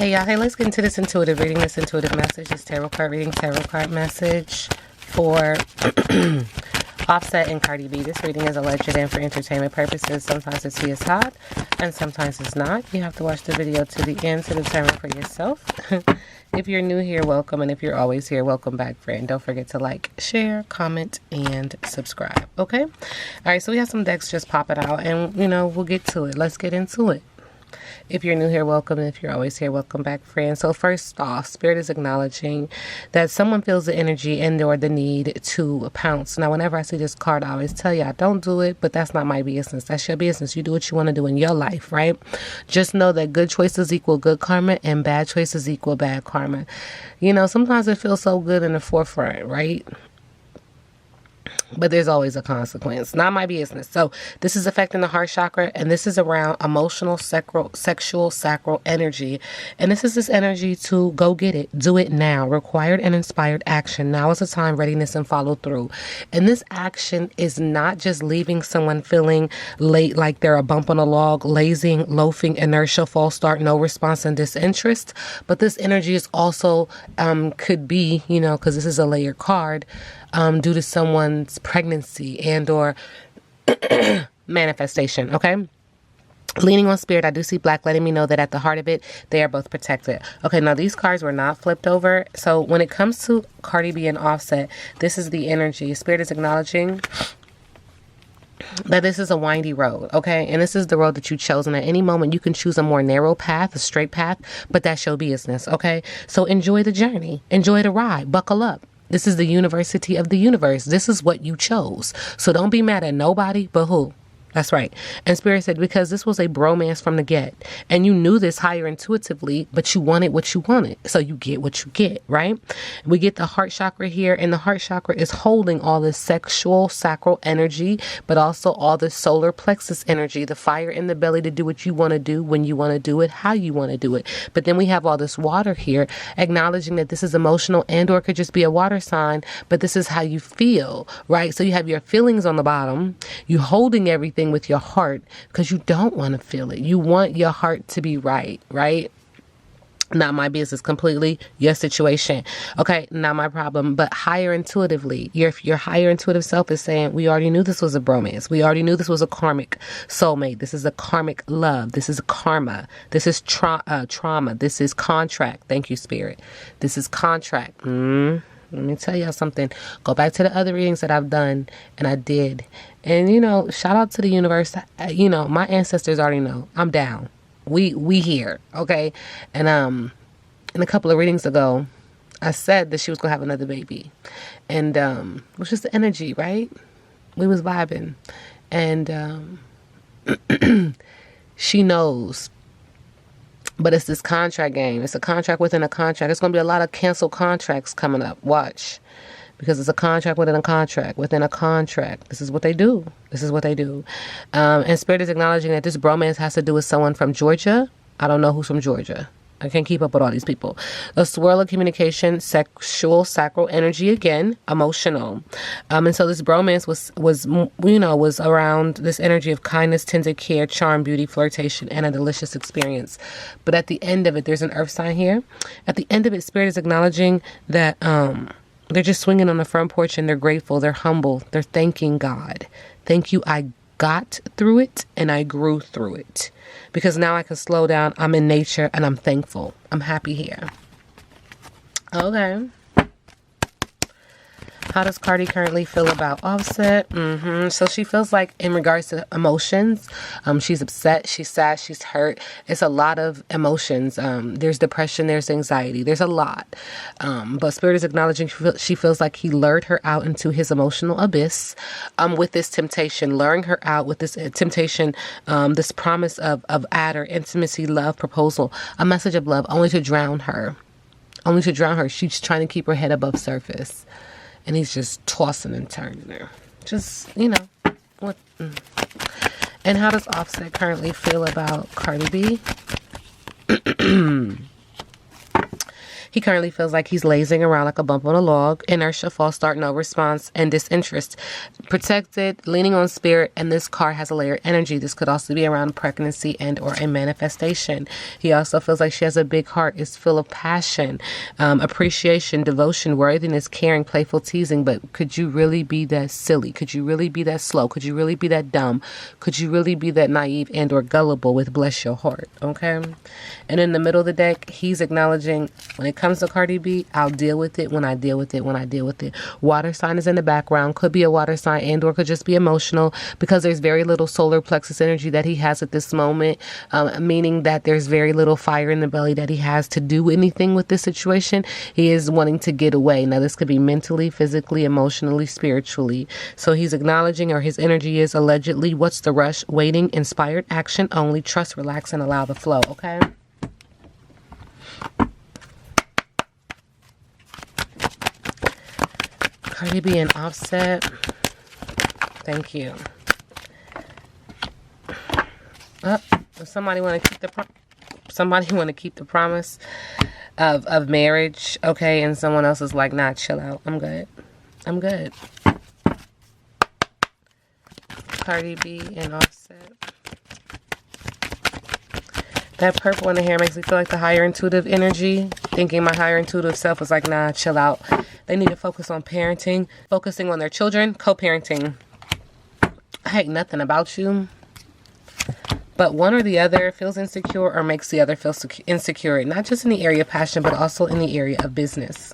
Hey y'all, hey, let's get into this intuitive reading, this intuitive message, this tarot card reading, tarot card message for Offset and Cardi B. This reading is alleged and for entertainment purposes. Sometimes the tea is hot and sometimes it's not. You have to watch the video to the end to determine for yourself. If you're new here, welcome. And if you're always here, welcome back, friend. Don't forget to like, share, comment, and subscribe. Okay? All right, so we have some decks just popping out and, we'll get to it. Let's get into it. If you're new here, welcome. And if you're always here, welcome back, friend. So first off, Spirit is acknowledging that someone feels the energy and or the need to pounce. Now, whenever I see this card, I always tell y'all, don't do it, but that's not my business. That's your business. You do what you want to do in your life, right? Just know that good choices equal good karma and bad choices equal bad karma. Sometimes it feels so good in the forefront, right? But there's always a consequence. Not my business. So this is affecting the heart chakra, and this is around emotional, sexual, sacral energy. And this is this energy to go get it. Do it now. Required and inspired action. Now is the time, readiness, and follow through. And this action is not just leaving someone feeling late, like they're a bump on a log, lazing, loafing, inertia, false start, no response, and disinterest. But this energy is also, could be, because this is a layered card, due to someone's pregnancy and or manifestation, okay? Leaning on spirit, I do see black, letting me know that at the heart of it, they are both protected. Okay, now these cards were not flipped over. So when it comes to Cardi B and Offset, this is the energy. Spirit is acknowledging that this is a windy road, okay? And this is the road that you chose. And at any moment, you can choose a more narrow path, a straight path, but that's your business, okay? So enjoy the journey. Enjoy the ride. Buckle up. This is the university of the universe. This is what you chose. So don't be mad at nobody but who? That's right. And Spirit said, because this was a bromance from the get, and you knew this higher intuitively, but you wanted what you wanted. So you get what you get, right? We get the heart chakra here, and the heart chakra is holding all this sexual, sacral energy, but also all the solar plexus energy, the fire in the belly to do what you want to do, when you want to do it, how you want to do it. But then we have all this water here, acknowledging that this is emotional and or could just be a water sign, but this is how you feel, right? So you have your feelings on the bottom, you holding everything with your heart because you don't want to feel it. You want your heart to be right? Not my business, completely your situation. Okay, not my problem, but higher intuitively. Your higher intuitive self is saying, we already knew this was a bromance. We already knew this was a karmic soulmate. This is a karmic love. This is karma. This is trauma. This is contract. Thank you, Spirit. This is contract. Let me tell y'all something. Go back to the other readings that I've done, and I did. And, shout out to the universe. My ancestors already know. I'm down. We here, okay? And in a couple of readings ago, I said that she was going to have another baby. And it was just the energy, right? We was vibing. And she knows. But it's this contract game. It's a contract within a contract. There's going to be a lot of canceled contracts coming up. Watch. Because it's a contract within a contract within a contract. This is what they do. This is what they do. And Spirit is acknowledging that this bromance has to do with someone from Georgia. I don't know who's from Georgia. I can't keep up with all these people. A swirl of communication, sexual, sacral energy again, emotional. And so this bromance was around this energy of kindness, tender care, charm, beauty, flirtation, and a delicious experience. But at the end of it, there's an earth sign here. At the end of it, Spirit is acknowledging that they're just swinging on the front porch and they're grateful, they're humble, they're thanking God. Thank you, I got through it and I grew through it. Because now I can slow down. I'm in nature and I'm thankful. I'm happy here. Okay. How does Cardi currently feel about Offset? So she feels like in regards to emotions, she's upset, she's sad, she's hurt. It's a lot of emotions. There's depression, there's anxiety, there's a lot. But Spirit is acknowledging she feels like he lured her out into his emotional abyss with this temptation, luring her out with this temptation, this promise of adder, intimacy, love, proposal, a message of love, only to drown her. Only to drown her. She's trying to keep her head above surface. And he's just tossing and turning her. Just, what? And how does Offset currently feel about Cardi B? He currently feels like he's lazing around like a bump on a log. Inertia, false start, no response, and disinterest. Protected, leaning on spirit, and this card has a layered energy. This could also be around pregnancy and or a manifestation. He also feels like she has a big heart, is full of passion, appreciation, devotion, worthiness, caring, playful teasing. But could you really be that silly? Could you really be that slow? Could you really be that dumb? Could you really be that naive and or gullible with bless your heart? Okay. And in the middle of the deck, he's acknowledging, when it comes to Cardi B, I'll deal with it when I deal with it when I deal with it. Water sign is in the background. Could be a water sign and or could just be emotional, because there's very little solar plexus energy that he has at this moment, meaning that there's very little fire in the belly that he has to do anything with this situation. He is wanting to get away. Now, this could be mentally, physically, emotionally, spiritually. So he's acknowledging, or his energy is allegedly, what's the rush? Waiting, inspired action only, trust, relax, and allow the flow. Okay. Cardi B and Offset. Thank you. Somebody want to keep the promise of marriage, okay? And someone else is like, nah, chill out. I'm good. Cardi B and Offset. That purple in the hair makes me feel like the higher intuitive energy. Thinking my higher intuitive self is like, nah, chill out. They need to focus on parenting, focusing on their children, co-parenting. I hate nothing about you. But one or the other feels insecure or makes the other feel insecure. Not just in the area of passion, but also in the area of business.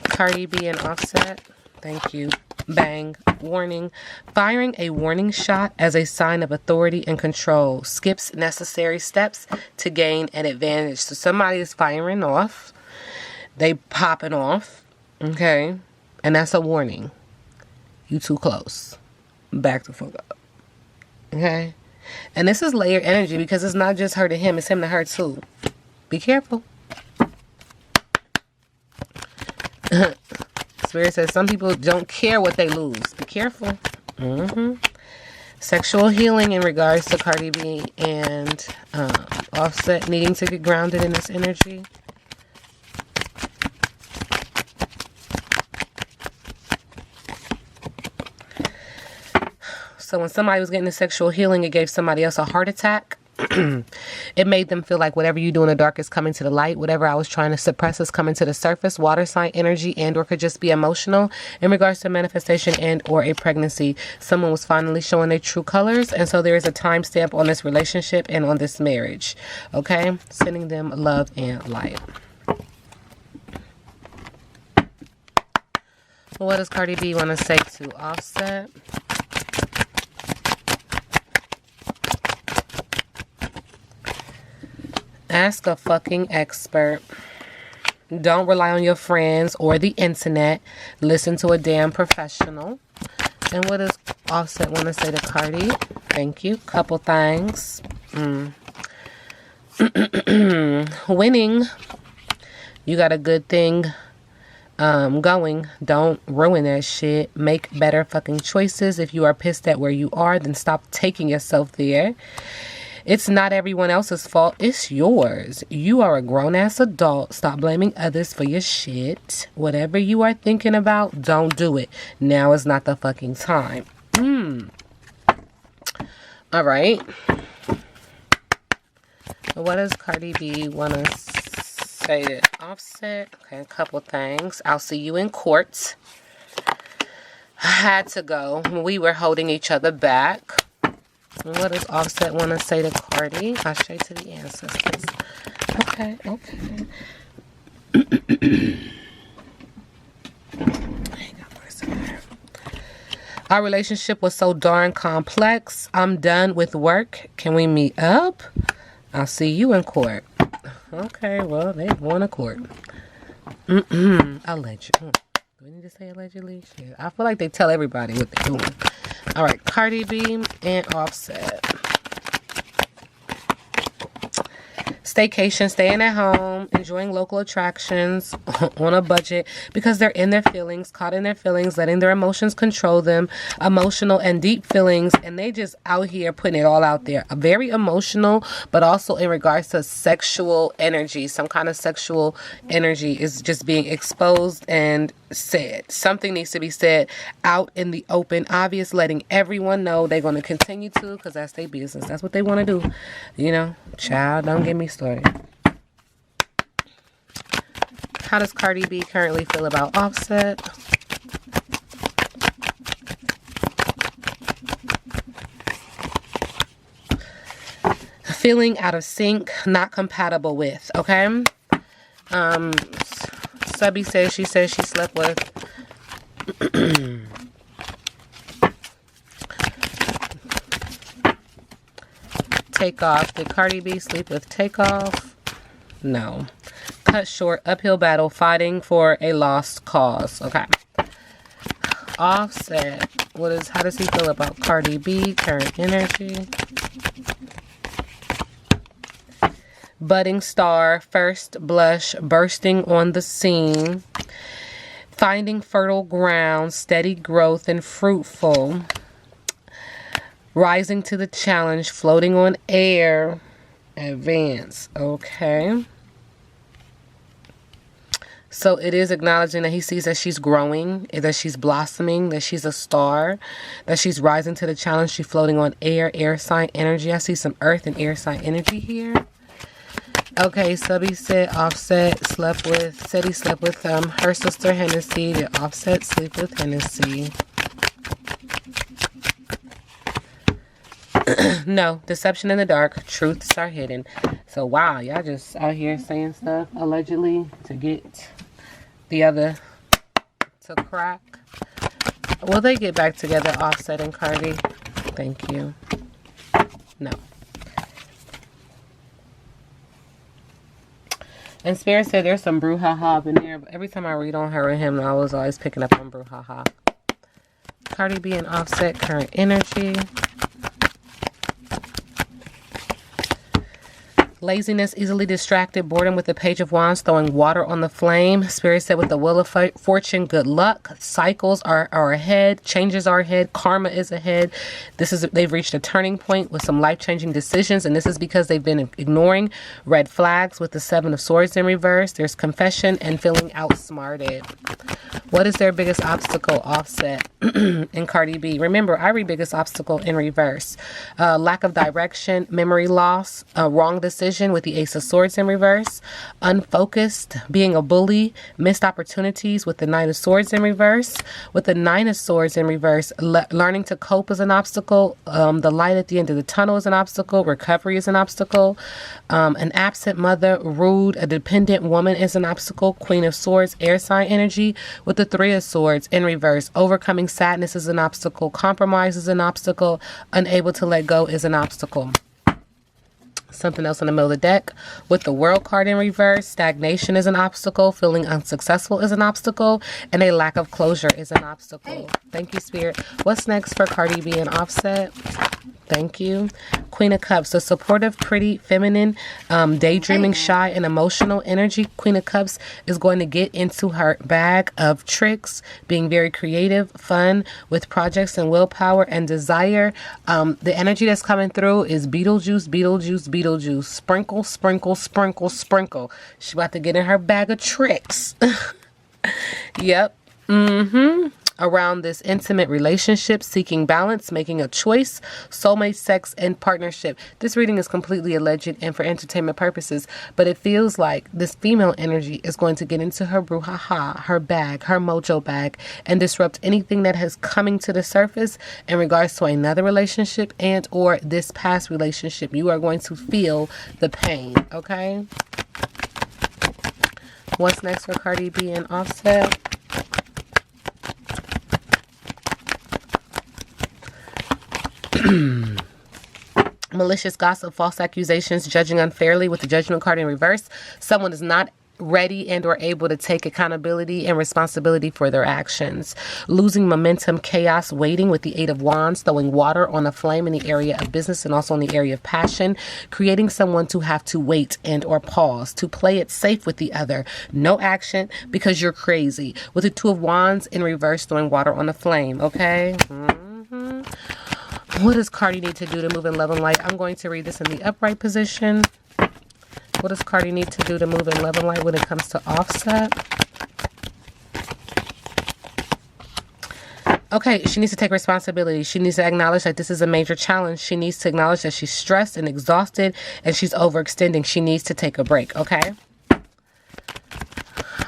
Cardi B and Offset. Thank you. Bang. Warning. Firing a warning shot as a sign of authority and control. Skips necessary steps to gain an advantage. So somebody is firing off. They popping off. Okay. And that's a warning. You too close. Back the fuck up. Okay. And this is layered energy, because it's not just her to him. It's him to her too. Be careful. Spirit says some people don't care what they lose. Be careful. Sexual healing in regards to Cardi B and Offset needing to get grounded in this energy. So when somebody was getting a sexual healing, it gave somebody else a heart attack. It made them feel like whatever you do in the dark is coming to the light. Whatever I was trying to suppress is coming to the surface. Water sign energy and or could just be emotional. In regards to manifestation and or a pregnancy, someone was finally showing their true colors. And so there is a timestamp on this relationship and on this marriage. Okay? Sending them love and light. What does Cardi B want to say to Offset? Ask a fucking expert. Don't rely on your friends or the internet. Listen to a damn professional. And what does Offset want to say to Cardi? Thank you. Couple things. Winning. You got a good thing going. Don't ruin that shit. Make better fucking choices. If you are pissed at where you are, then stop taking yourself there. It's not everyone else's fault. It's yours. You are a grown-ass adult. Stop blaming others for your shit. Whatever you are thinking about, don't do it. Now is not the fucking time. All right. What does Cardi B want to say to Offset? Okay, a couple things. I'll see you in court. I had to go. We were holding each other back. What does Offset want to say to Cardi? I'll straight to the ancestors. Okay. Our relationship was so darn complex. I'm done with work. Can we meet up? I'll see you in court. Okay, well, they won a court. Allegedly. Do we need to say allegedly? Shit. I feel like they tell everybody what they're doing. All right, Cardi B and Offset. staycation, staying at home, enjoying local attractions on a budget because they're in their feelings, caught in their feelings, letting their emotions control them, emotional and deep feelings, and they just out here putting it all out there. Very emotional, but also in regards to sexual energy. Some kind of sexual energy is just being exposed and said. Something needs to be said out in the open, obvious, letting everyone know they're going to continue to, because that's their business. That's what they want to do. You know, child, don't get me started. How does Cardi B currently feel about Offset? Feeling out of sync, not compatible with, okay? Subby says she slept with Takeoff. Did Cardi B sleep with Takeoff? No. Cut short, uphill battle, fighting for a lost cause. Okay. Offset. How does he feel about Cardi B? Current energy. Budding star, first blush, bursting on the scene. Finding fertile ground, steady growth and fruitful. Rising to the challenge, floating on air. Advance. Okay. So it is acknowledging that he sees that she's growing, that she's blossoming, that she's a star, that she's rising to the challenge. She's floating on air sign energy. I see some earth and air sign energy here. Okay, Subby said Offset said he slept with her sister Hennessy. Did Offset sleep with Hennessy? No, deception in the dark, truths are hidden. So wow, y'all just out here saying stuff allegedly to get the other to crack. Will they get back together, Offset and Cardi? Thank you. No. And Spirit said there's some brouhaha up in there. But every time I read on her and him, I was always picking up on brouhaha. Cardi B and Offset, current energy. Laziness, easily distracted, boredom with the Page of Wands, throwing water on the flame. Spirit said with the Wheel of Fortune, good luck. Cycles are ahead. Changes are ahead. Karma is ahead. They've reached a turning point with some life-changing decisions, and this is because they've been ignoring red flags with the Seven of Swords in reverse. There's confession and feeling outsmarted. What is their biggest obstacle, Offset and Cardi B? Remember, I read biggest obstacle in reverse. Lack of direction, memory loss, wrong decision with the Ace of Swords in reverse, unfocused, being a bully, missed opportunities with the Knight of Swords in reverse. With the Nine of Swords in reverse, learning to cope is an obstacle. The light at the end of the tunnel is an obstacle. Recovery is an obstacle. An absent mother, rude, a dependent woman is an obstacle. Queen of Swords, air sign energy. With the Three of Swords in reverse, overcoming sadness is an obstacle. Compromise is an obstacle. Unable to let go is an obstacle. Something else in the middle of the deck. With the World card in reverse, stagnation is an obstacle. Feeling unsuccessful is an obstacle. And a lack of closure is an obstacle. Thank you, Spirit. What's next for Cardi B and Offset? Thank you. Queen of Cups, a supportive, pretty, feminine, daydreaming, shy, and emotional energy. Queen of Cups is going to get into her bag of tricks, being very creative, fun, with projects and willpower and desire. The energy that's coming through is Beetlejuice, Beetlejuice, Beetlejuice. Sprinkle, sprinkle, sprinkle, sprinkle. She's about to get in her bag of tricks. Yep. Around this intimate relationship, seeking balance, making a choice, soulmate, sex, and partnership. This reading is completely alleged and for entertainment purposes, but it feels like this female energy is going to get into her brouhaha, her bag, her mojo bag, and disrupt anything that has coming to the surface in regards to another relationship and or this past relationship. You are going to feel the pain, okay? What's next for Cardi B and Offset? Malicious gossip, false accusations, judging unfairly with the Judgment card in reverse. Someone is not ready and or able to take accountability and responsibility for their actions. Losing momentum, chaos, waiting with the Eight of Wands, throwing water on a flame in the area of business and also in the area of passion, creating someone to have to wait and or pause, to play it safe with the other. No action because you're crazy. With the Two of Wands in reverse, throwing water on the flame, okay? What does Cardi need to do to move in love and light? I'm going to read this in the upright position. What does Cardi need to do to move in love and light when it comes to offset? Okay, she needs to take responsibility. She needs to acknowledge that this is a major challenge. She needs to acknowledge that she's stressed and exhausted and she's overextending. She needs to take a break, okay?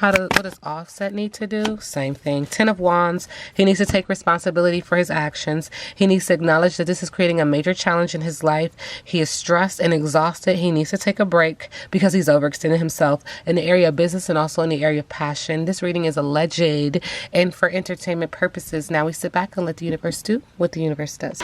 What does Offset need to do? Same thing. Ten of Wands. He needs to take responsibility for his actions. He needs to acknowledge that this is creating a major challenge in his life. He is stressed and exhausted. He needs to take a break because he's overextended himself in the area of business and also in the area of passion. This reading is alleged and for entertainment purposes. Now we sit back and let the universe do what the universe does.